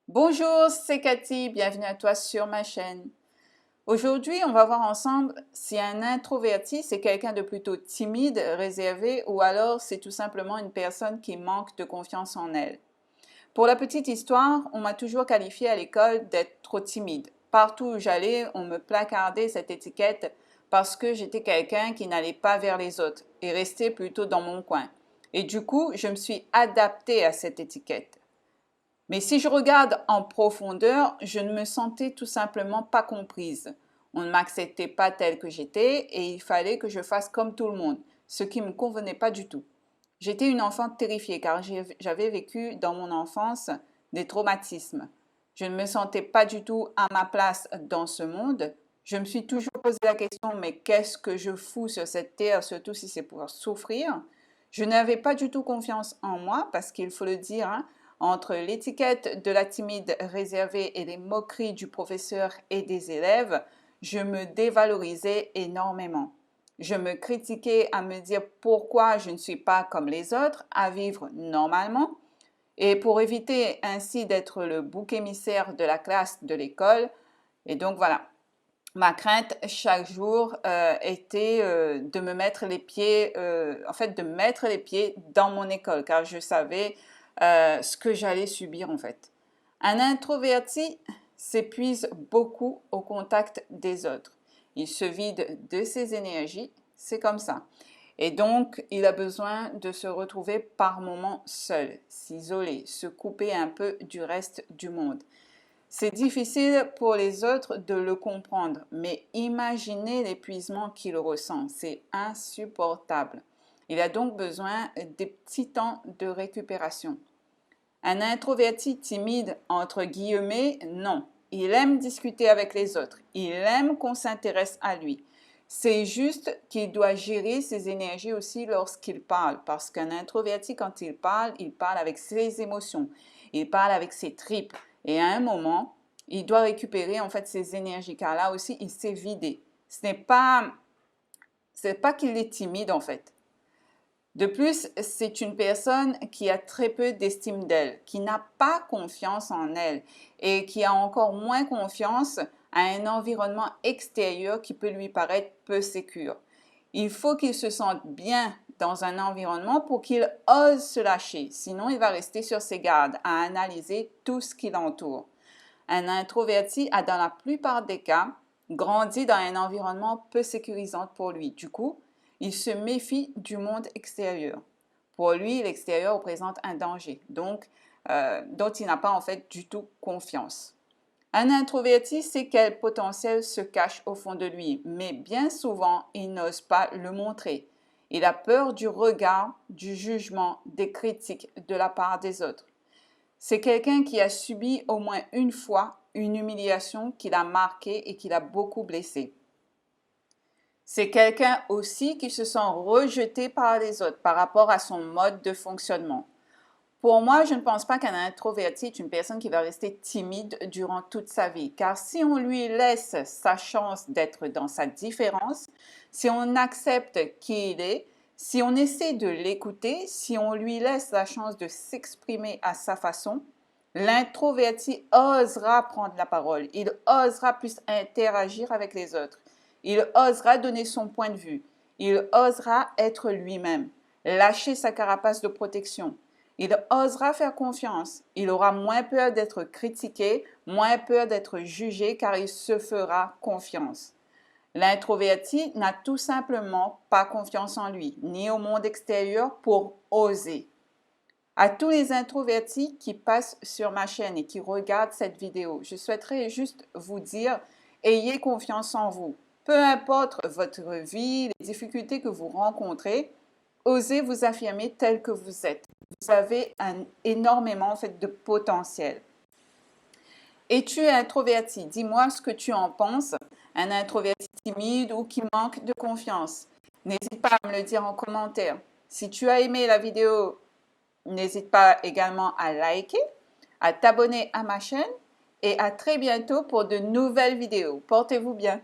Bonjour, c'est Cathy, bienvenue à toi sur ma chaîne. Aujourd'hui, on va voir ensemble si un introverti, c'est quelqu'un de plutôt timide, réservé, ou alors c'est tout simplement une personne qui manque de confiance en elle. Pour la petite histoire, on m'a toujours qualifiée à l'école d'être trop timide. Partout où j'allais, on me placardait cette étiquette parce que j'étais quelqu'un qui n'allait pas vers les autres et restait plutôt dans mon coin. Et du coup, je me suis adaptée à cette étiquette. Mais si je regarde en profondeur, je ne me sentais tout simplement pas comprise. On ne m'acceptait pas telle que j'étais et il fallait que je fasse comme tout le monde, ce qui ne me convenait pas du tout. J'étais une enfant terrifiée car j'avais vécu dans mon enfance des traumatismes. Je ne me sentais pas du tout à ma place dans ce monde. Je me suis toujours posé la question, mais qu'est-ce que je fous sur cette terre, surtout si c'est pour souffrir? Je n'avais pas du tout confiance en moi parce qu'il faut le dire, hein, entre l'étiquette de la timide réservée et les moqueries du professeur et des élèves, je me dévalorisais énormément. Je me critiquais à me dire pourquoi je ne suis pas comme les autres, à vivre normalement. Et pour éviter ainsi d'être le bouc émissaire de la classe de l'école, et donc voilà, ma crainte chaque jour était de me mettre les pieds, de mettre les pieds dans mon école, car je savais ce que j'allais subir en fait. Un introverti s'épuise beaucoup au contact des autres. Il se vide de ses énergies, c'est comme ça. Et donc, il a besoin de se retrouver par moments seul, s'isoler, se couper un peu du reste du monde. C'est difficile pour les autres de le comprendre, mais imaginez l'épuisement qu'il ressent, c'est insupportable. Il a donc besoin des petits temps de récupération. Un introverti timide, entre guillemets, non. Il aime discuter avec les autres, il aime qu'on s'intéresse à lui. C'est juste qu'il doit gérer ses énergies aussi lorsqu'il parle, parce qu'un introverti, quand il parle avec ses émotions, il parle avec ses tripes. Et à un moment, il doit récupérer en fait ses énergies, car là aussi, il s'est vidé. Ce n'est pas qu'il est timide en fait. De plus, c'est une personne qui a très peu d'estime d'elle, qui n'a pas confiance en elle et qui a encore moins confiance à un environnement extérieur qui peut lui paraître peu sécure. Il faut qu'il se sente bien dans un environnement pour qu'il ose se lâcher, sinon il va rester sur ses gardes à analyser tout ce qui l'entoure. Un introverti a dans la plupart des cas grandi dans un environnement peu sécurisant pour lui. Du coup, il se méfie du monde extérieur. Pour lui, l'extérieur représente un danger, donc dont il n'a pas en fait du tout confiance. Un introverti sait quel potentiel se cache au fond de lui, mais bien souvent, il n'ose pas le montrer. Il a peur du regard, du jugement, des critiques de la part des autres. C'est quelqu'un qui a subi au moins une fois une humiliation qui l'a marqué et qui l'a beaucoup blessé. C'est quelqu'un aussi qui se sent rejeté par les autres par rapport à son mode de fonctionnement. Pour moi, je ne pense pas qu'un introverti est une personne qui va rester timide durant toute sa vie, car si on lui laisse sa chance d'être dans sa différence, si on accepte qui il est, si on essaie de l'écouter, si on lui laisse la chance de s'exprimer à sa façon, l'introverti osera prendre la parole, il osera plus interagir avec les autres, il osera donner son point de vue, il osera être lui-même, lâcher sa carapace de protection. Il osera faire confiance. Il aura moins peur d'être critiqué, moins peur d'être jugé car il se fera confiance. L'introverti n'a tout simplement pas confiance en lui, ni au monde extérieur pour oser. À tous les introvertis qui passent sur ma chaîne et qui regardent cette vidéo, je souhaiterais juste vous dire, ayez confiance en vous. Peu importe votre vie, les difficultés que vous rencontrez, osez vous affirmer tel que vous êtes. Vous avez énormément en fait, de potentiel. Es-tu introverti? Dis-moi ce que tu en penses. Un introverti timide ou qui manque de confiance? N'hésite pas à me le dire en commentaire. Si tu as aimé la vidéo, n'hésite pas également à liker, à t'abonner à ma chaîne et à très bientôt pour de nouvelles vidéos. Portez-vous bien.